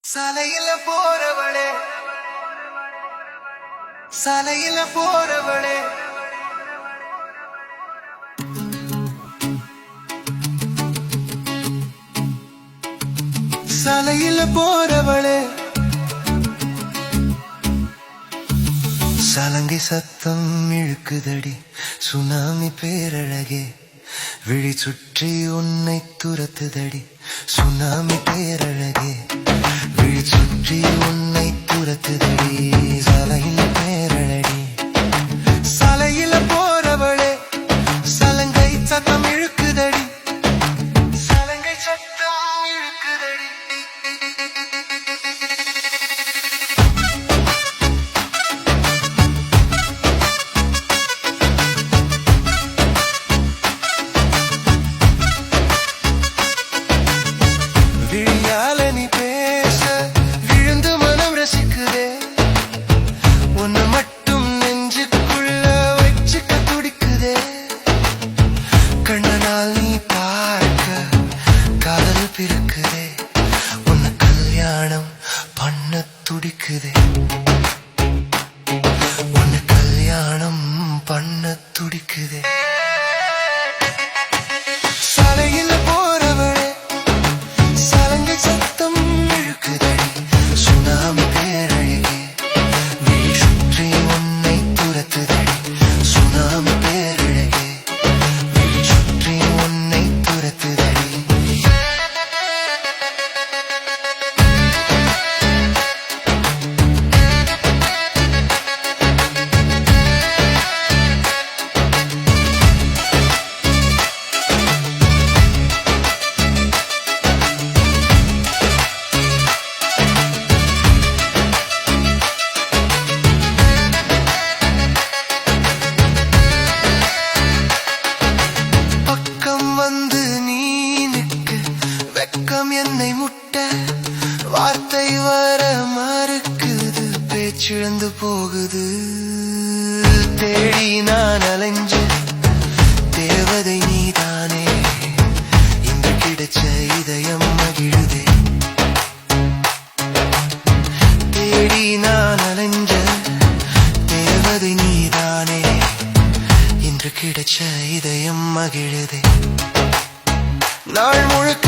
சாலையில போறவளே சாலையில போறவளே சாலையில போறவளே சலங்கை சத்தம் இழுக்குதடி சுனாமி பேரழகே விழி சுற்றி உன்னை துரத்துதடி சுனாமி பேரழகே விழி சுற்றி உன்னை துரத்துதடி சாலையில பேரழகி சாலையில போறவளே சலங்கை சத்தம் இழுக்குதடி சலங்கை சத்தம் இழுக்குதடி விழியால நீ பேச விழுந்து மனம் ரசிக்குதே உன்னை மட்டும் நெஞ்சுக்குள்ள வச்சுக்க துடிக்குதே கண்ணனால் நீ பார்க்க காதல் பிறக்குதே உன்னை கல்யாணம் பண்ண துடிக்குதே உன்னை கல்யாணம் பண்ண துடிக்குதே சாலையில போறவளே சலங்கை சத்தம் இழுக்குதடி சுனாமி பேரழகே விழி சுற்றி உன்னை துரத்துதடி சுனாமி பேரழகே விழி சுற்றி உன்னை துரத்துதடி பக்கம் வந்து நீ நிற்க வெக்கம் என்னை முட்ட வார்த்தை வர மறுக்குது பேச்சிழந்து போகுது தேடி நான் அலைஞ்ச தேவதை நீதானே இன்று கிடைச்ச இதயம் மகிழுதே தேடி நான் அலைஞ்ச தேவதை நீதானே இன்று கிடைச்ச இதயம் மகிழுதே நாள் முழுக்க